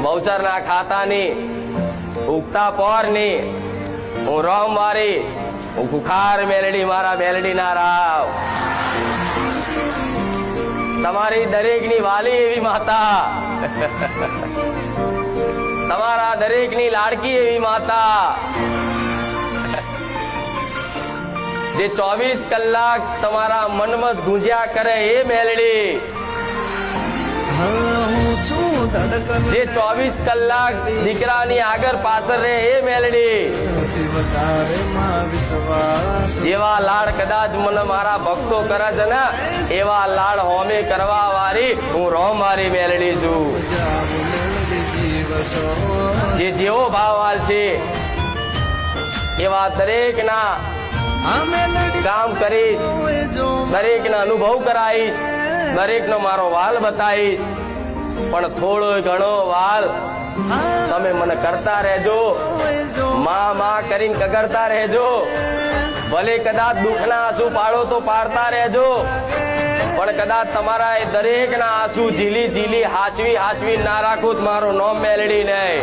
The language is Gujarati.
બહુચરના ખાતાની, ઉગતા પોરની, હું રોમ વારી, હું ખુખાર મેલડી મારા મેલડીના રાવ. તમારી દરેકની વાલી એવી માતા, તમારા દરેકની લાડકી એવી માતા, જે 24 કલાક તમારા મનમાં ગુંજ્યા કરે એ મેલડી, જે 24 કલાક દીકરાની આગળ પાછળ રહે એ મેલડી. એવા લાડ કદાચ મને મારા ભક્તો કરે છે ને, એવા લાડ હોમે કરવા વાળી હું રોમ વાળી મેલડી છું. જે જેવો ભાવ છે એવા દરેક ના કામ કરીશ, દરેક ના અનુભવ કરાવીશ, દરેક નો મારો વાલ બતાવીશ. પણ થોડો ઘણો વાલ તમે મને કરતા રહેજો, માં કરીને કગરતા રહેજો. ભલે કદાચ દુઃખના આંસુ પાડો તો પાડતા રહેજો, પણ કદાચ તમારા એ દરેક ના આંસુ ઝીલી હાચવી ના રાખું મારું નોમ મેલડી નહીં.